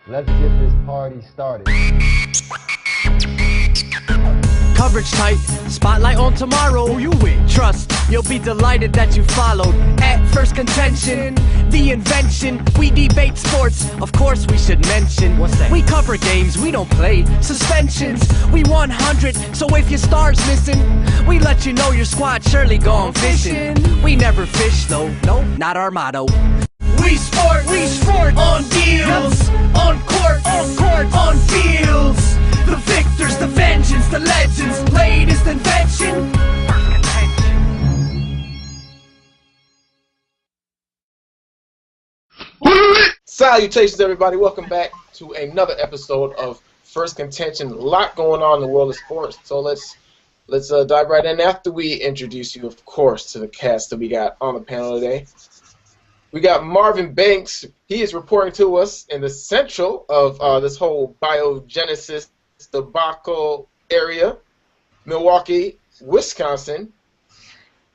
Let's get this party started. Coverage tight, spotlight on tomorrow. Who you with? Trust, you'll be delighted that you followed. At Phirst Contention, the invention. We debate sports, of course we should mention. What's that? We cover games, we don't play suspensions. We 100, so if your star's missing, we let you know your squad surely gone fishing. We never fish though, no, not our motto. We sport on deals, on court, on fields. The victors, the vengeance, the legends, latest invention. Phirst Contention. Salutations, everybody. Welcome back to another episode of Phirst Contention. A lot going on in the world of sports, so let's dive right in. After we introduce you, of course, to the cast that we got on the panel today. We got Marvin Banks. He is reporting to us in the central of this whole biogenesis debacle area, Milwaukee, Wisconsin.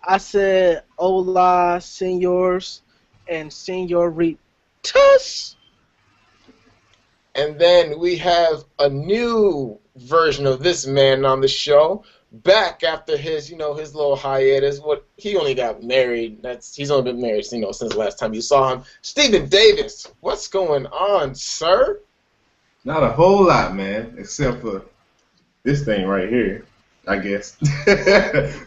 I said hola, senors and senoritas. And then we have a new version of this man on the show, back after his, his little hiatus. He only got married. He's only been married, since the last time you saw him. Stephen Davis, what's going on, sir? Not a whole lot, man, except for this thing right here, I guess.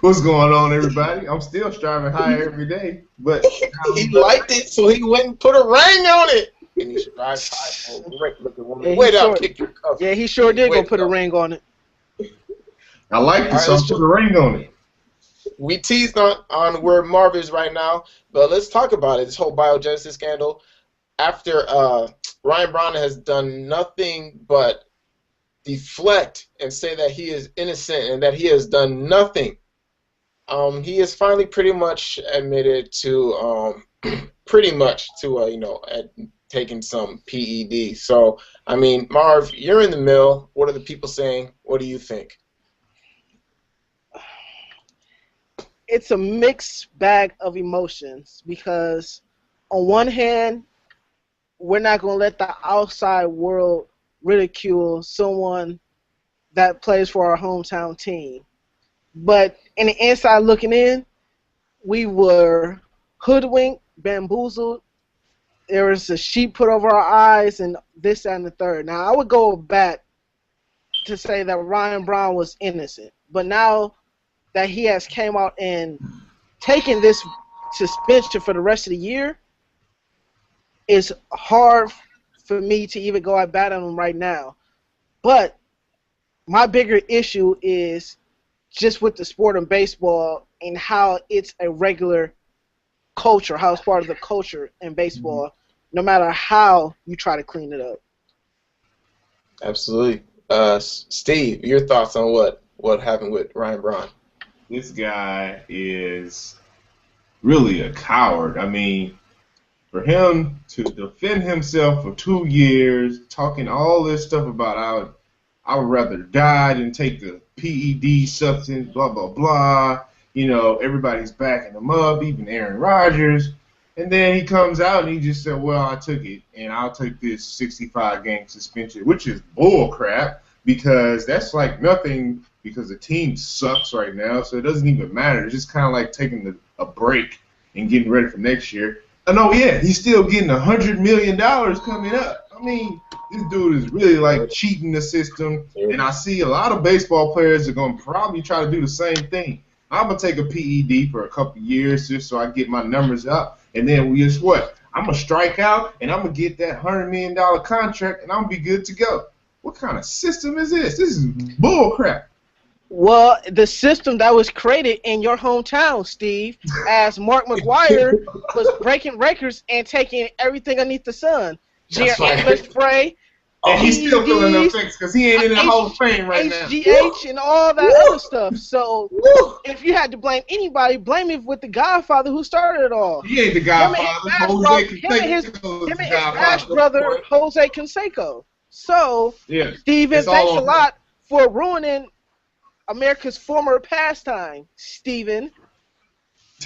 What's going on, everybody? I'm still striving higher every day, but he liked it, so he went and put a ring on it. And he strives high for a great looking woman. Yeah, Wait up, kick your cover. Yeah, he sure did go put a ring on it. I like this, so I put a ring on it. We teased on where Marv is right now, but let's talk about it. This whole biogenesis scandal. After Ryan Braun has done nothing but deflect and say that he is innocent and that he has done nothing, he is finally pretty much admitted to taking some P.E.D. So, I mean, Marv, you're in the mill. What are the people saying? What do you think? It's a mixed bag of emotions because on one hand, we're not going to let the outside world ridicule someone that plays for our hometown team. But in the inside looking in, we were hoodwinked, bamboozled. There was a sheet put over our eyes and this, that, and the third. Now, I would go back to say that Ryan Braun was innocent. But now that he has came out and taken this suspension for the rest of the year, it's hard for me to even go at bat on him right now. But my bigger issue is just with the sport of baseball and how it's a regular culture, how it's part of the culture in baseball, no matter how you try to clean it up. Absolutely. Steve, your thoughts on what happened with Ryan Braun? This guy is really a coward. I mean, for him to defend himself for 2 years, talking all this stuff about I would rather die than take the P.E.D. substance, blah, blah, blah. Everybody's backing him up, even Aaron Rodgers. And then he comes out and he just said, well, I took it, and I'll take this 65-game suspension, which is bull crap because that's like nothing because the team sucks right now, so it doesn't even matter. It's just kind of like taking a break and getting ready for next year. And oh, yeah, he's still getting $100 million coming up. I mean, this dude is really like cheating the system, and I see a lot of baseball players are going to probably try to do the same thing. I'm going to take a P.E.D. for a couple of years just so I get my numbers up, and then guess what? I'm going to strike out, and I'm going to get that $100 million contract, and I'm going to be good to go. What kind of system is this? This is bull crap. Well, the system that was created in your hometown, Steve, as Mark McGwire was breaking records and taking everything underneath the sun. Antler spray, and he's still feeling the effects because he ain't in the Hall of Fame right now. HGH and all that other stuff. So if you had to blame anybody, blame it with the Godfather who started it all. He ain't the Godfather. Him and his past brother, Jose Canseco. So, yeah, Steven, thanks a lot for ruining America's former pastime, Stephen,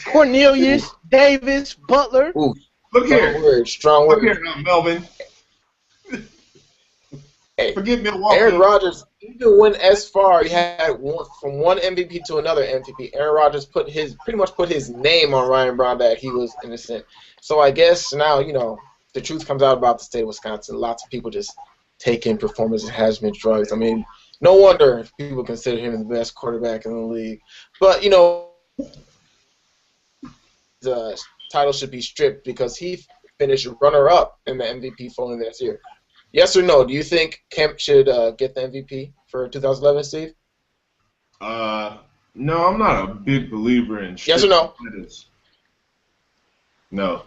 Cornelius, Davis, Butler. Ooh, look here. Strong word. Look here, Melvin. Hey, Forget Milwaukee. Aaron Rodgers, even went as far, he had from one MVP to another MVP. Aaron Rodgers pretty much put his name on Ryan Braun that he was innocent. So I guess now, the truth comes out about the state of Wisconsin. Lots of people just taking performance enhancement drugs. I mean, no wonder people consider him the best quarterback in the league. But, the title should be stripped because he finished runner-up in the MVP voting this year. Yes or no? Do you think Kemp should get the MVP for 2011, Steve? No, I'm not a big believer in yes or no? Status. No.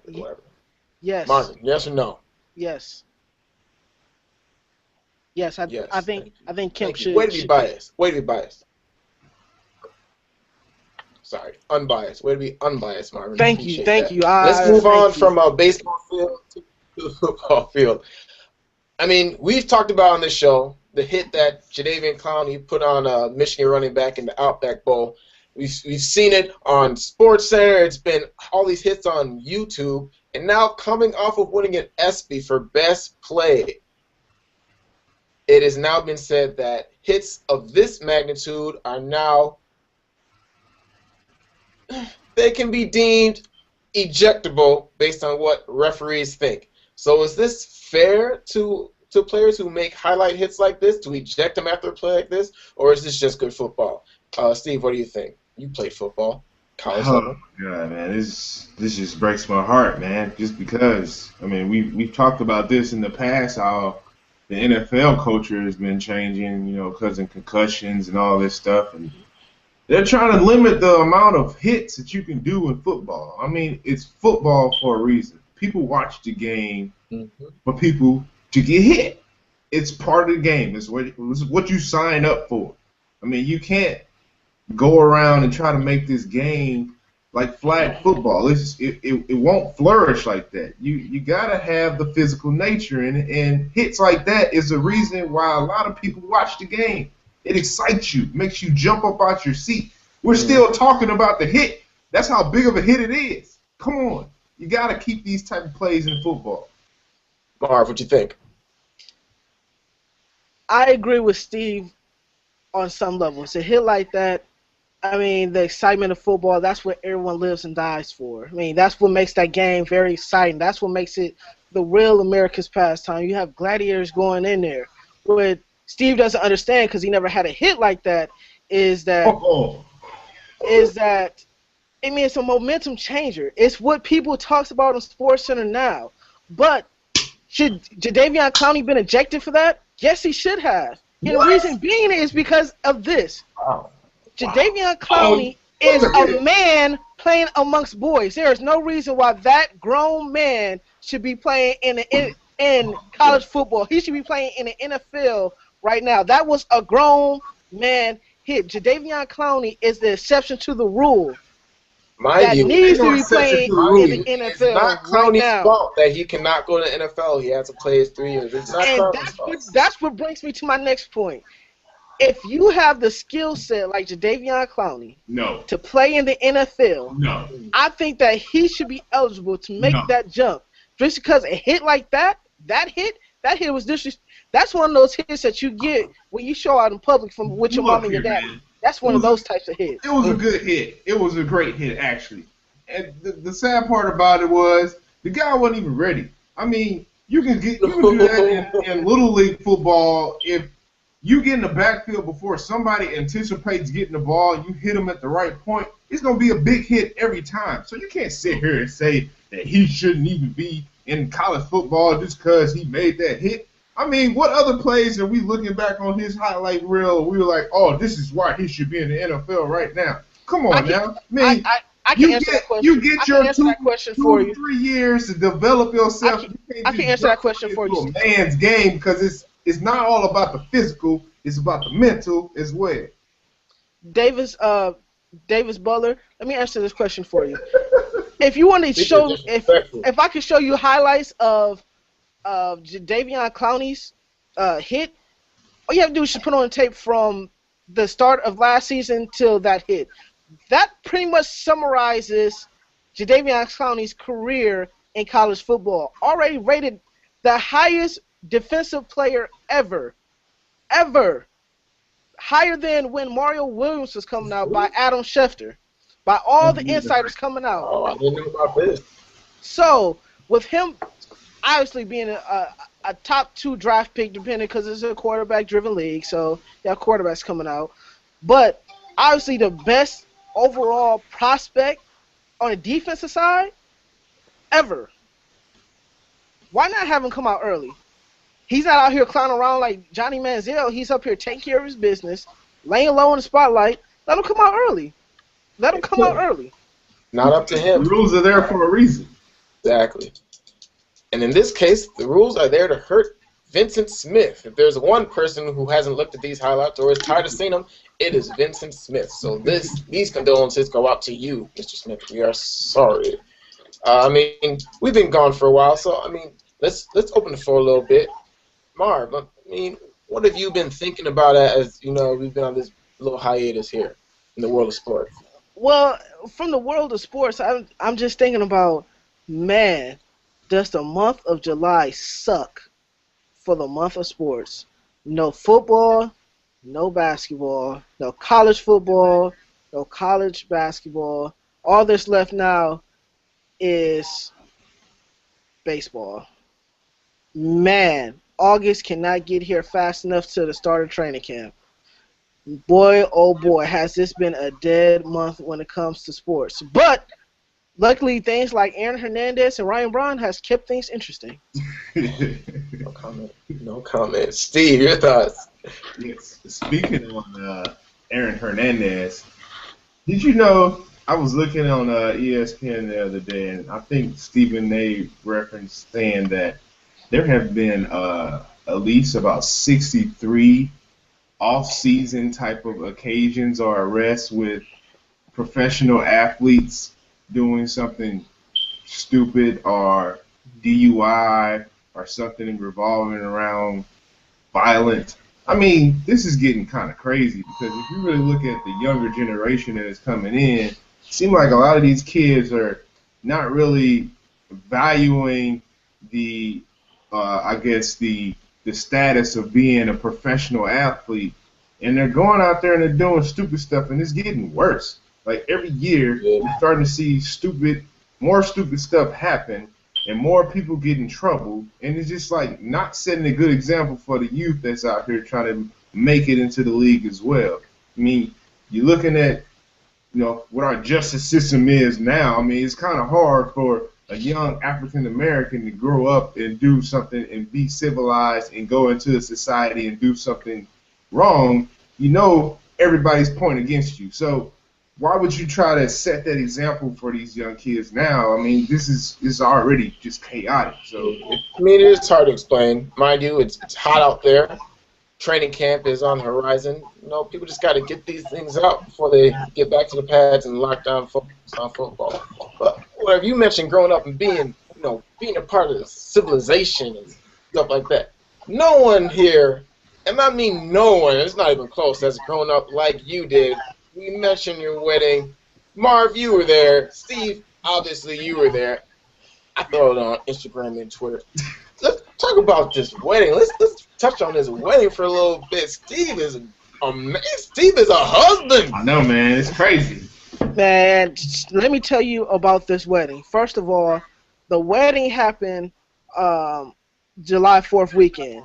Whatever. Yes. Marvin, yes or no? Yes. Yes, Yes. I think Kemp should. Way to be biased. Way to be biased. Sorry, unbiased. Way to be unbiased, Marvin. Thank you. Let's move on from a baseball field to the football field. I mean, we've talked about on this show the hit that Jadaveon Clowney put on a Michigan running back in the Outback Bowl. We've seen it on SportsCenter. It's been all these hits on YouTube, and now coming off of winning an ESPY for best play, it has now been said that hits of this magnitude are now they can be deemed ejectable based on what referees think. So is this fair to players who make highlight hits like this, to eject them after a play like this, or is this just good football? Steve, what do you think? You played football, college level. God, man, this just breaks my heart, man. Just because, I mean, we've talked about this in the past, how the NFL culture has been changing, because of concussions and all this stuff, and they're trying to limit the amount of hits that you can do in football. I mean, it's football for a reason. People watch the game for people to get hit. It's part of the game. It's what you sign up for. I mean, you can't go around and try to make this game like flag football. It won't flourish like that. You gotta have the physical nature, and hits like that is the reason why a lot of people watch the game. It excites you, makes you jump up out your seat. We're still talking about the hit. That's how big of a hit it is. Come on. You got to keep these type of plays in football. Marv, what you think? I agree with Steve on some levels. A hit like that, I mean, the excitement of football, that's what everyone lives and dies for. I mean, that's what makes that game very exciting. That's what makes it the real America's pastime. You have gladiators going in there. What Steve doesn't understand, because he never had a hit like that, is that I mean, it's a momentum changer. It's what people talks about on SportsCenter now. But should Jadaveon Clowney been ejected for that? Yes, he should have. And the reason being is because of this. Wow. Jadaveon Clowney is a man playing amongst boys. There is no reason why that grown man should be playing in college football. He should be playing in the NFL right now. That was a grown man hit. Jadaveon Clowney is the exception to the rule. Needs to be playing in the NFL. It's not Clowney's fault that he cannot go to the NFL. He has to play his 3 years. It's not Clowney's fault. That's what brings me to my next point. If you have the skill set like Jadaveon Clowney to play in the NFL, I think that he should be eligible to make that jump. Just because a hit like that hit was disrespectful. That's one of those hits that you get when you show out in public with your mom and your dad. That's one of those types of hits. It was a good hit. It was a great hit, actually. And the sad part about it was the guy wasn't even ready. I mean, you can do that in Little League football. If you get in the backfield before somebody anticipates getting the ball and you hit them at the right point, it's going to be a big hit every time. So you can't sit here and say that he shouldn't even be in college football just because he made that hit. I mean, what other plays are we looking back on his highlight reel? We were like, oh, this is why he should be in the NFL right now. Come on now. I can answer that question. You get your 2 3 years to develop yourself. I can answer that question for you. It's a man's game because it's not all about the physical. It's about the mental as well. Davis Butler, let me answer this question for you. If you want to show, if I could show you highlights of Jadaveon Clowney's hit, all you have to do is just put on a tape from the start of last season till that hit. That pretty much summarizes Jadaveon Clowney's career in college football. Already rated the highest defensive player ever. Higher than when Mario Williams was coming out by Adam Schefter. By all the insiders coming out. Oh, I didn't know about this. So, with him obviously being a top 2 draft pick, depending, because it's a quarterback-driven league, so you have quarterbacks coming out. But obviously the best overall prospect on the defensive side ever. Why not have him come out early? He's not out here clowning around like Johnny Manziel. He's up here taking care of his business, laying low in the spotlight. Let him come out early. Not up to him. The rules are there for a reason. Exactly. And in this case, the rules are there to hurt Vincent Smith. If there's one person who hasn't looked at these highlights or is tired of seeing them, it is Vincent Smith. So these condolences go out to you, Mr. Smith. We are sorry. I mean, we've been gone for a while, so I mean, let's open the floor a little bit. Marv, I mean, what have you been thinking about as we've been on this little hiatus here in the world of sports? Well, from the world of sports, I'm just thinking about, man, does the month of July suck for the month of sports? No football, no basketball, no college football, no college basketball. All that's left now is baseball. Man, August cannot get here fast enough to the start of training camp. Boy, oh boy, has this been a dead month when it comes to sports. But luckily, things like Aaron Hernandez and Ryan Braun has kept things interesting. No comment. Steve, your thoughts? Yes. Speaking on Aaron Hernandez, did you know I was looking on ESPN the other day, and I think Stephen A. referenced saying that there have been at least about 63 off-season type of occasions or arrests with professional athletes doing something stupid or DUI or something revolving around violence. I mean, this is getting kind of crazy because if you really look at the younger generation that is coming in, it seems like a lot of these kids are not really valuing the status of being a professional athlete, and they're going out there and they're doing stupid stuff, and it's getting worse. Like every year, you're starting to see more stupid stuff happen, and more people get in trouble, and it's just like not setting a good example for the youth that's out here trying to make it into the league as well. I mean, you're looking at what our justice system is now. I mean, it's kind of hard for a young African American to grow up and do something and be civilized and go into the society and do something wrong. Everybody's pointing against you. So why would you try to set that example for these young kids now? I mean, this is already just chaotic. So I mean, it is hard to explain. Mind you, it's hot out there. Training camp is on the horizon. People just got to get these things out before they get back to the pads and lock down focus on football. But whatever you mentioned, growing up and being a part of the civilization and stuff like that. No one here, and I mean no one, it's not even close, has grown up like you did. We mentioned your wedding. Marv, you were there. Steve, obviously you were there. I throw it on Instagram and Twitter. Let's talk about this wedding. Let's touch on this wedding for a little bit. Steve is amazing. Steve is a husband. I know, man. It's crazy. Man, let me tell you about this wedding. First of all, the wedding happened July 4th weekend.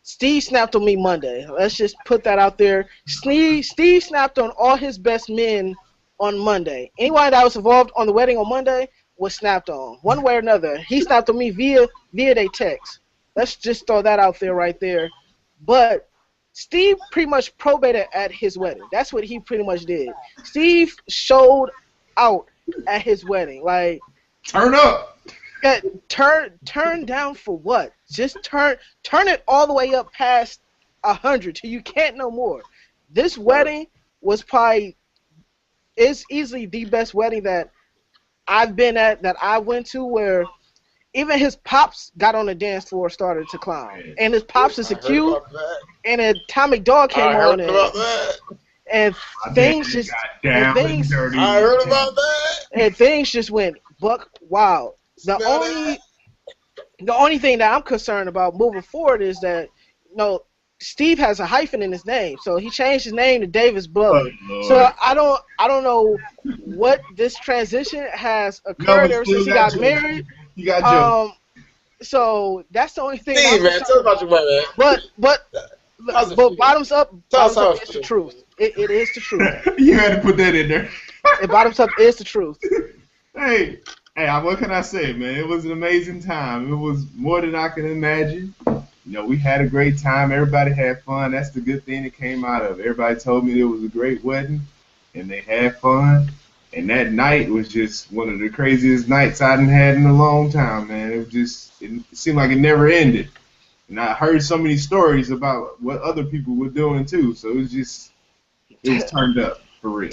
Steve snapped on me Monday. Let's just put that out there. Steve snapped on all his best men on Monday. Anyone that was involved on the wedding on Monday was snapped on, one way or another. He snapped on me via their text. Let's just throw that out there right there. But Steve pretty much probated at his wedding. That's what he pretty much did. Steve showed out at his wedding. Like, turn up. Turn down for what? Just turn it all the way up past 100 till you can't no more. This wedding is easily the best wedding that I've been at, that I went to, where even his pops got on the dance floor, started to clown. And his pops is a cute, and Atomic Dog came on, and things just, I heard about that. And things just went buck wild. The only thing that I'm concerned about moving forward is that, Steve has a hyphen in his name, so he changed his name to Davis Butler. So I don't know what this transition has occurred ever since he got married. You got so that's the only thing. Steve, man, tell about your man. But bottoms up is the truth. It is the truth. You had to put that in there. And bottoms up is the truth. Hey, what can I say, man? It was an amazing time. It was more than I can imagine. We had a great time. Everybody had fun. That's the good thing that came out of it. Everybody told me it was a great wedding, and they had fun. And that night was just one of the craziest nights I hadn't had in a long time, man. It seemed like it never ended. And I heard so many stories about what other people were doing, too. So it was turned up, for real.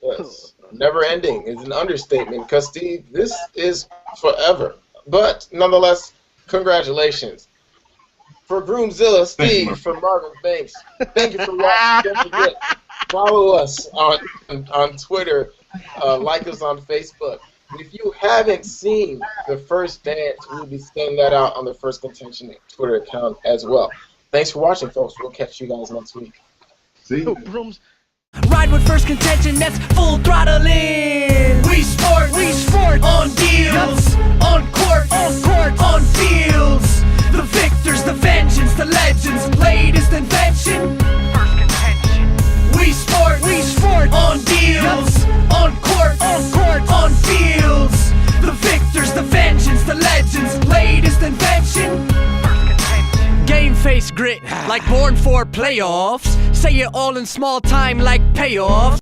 Yes. Never ending is an understatement because, Steve, this is forever. But nonetheless, congratulations. For Groomzilla, Steve, for Marvin Banks, thank you for watching. Don't forget, follow us on Twitter, like us on Facebook. If you haven't seen the first dance, we'll be sending that out on the Phirst Contention Twitter account as well. Thanks for watching, folks. We'll catch you guys next week. See you. Ride with Phirst Contention, that's full throttle in. We sport on deals, on court, on fields. The victors, the vengeance, the legends, latest invention. Phirst Contention. We sport on deals, on court, on fields. The victors, the vengeance, the legends, latest invention. Phirst Contention. Game face grit, like born for playoffs. Say it all in small time like payoffs.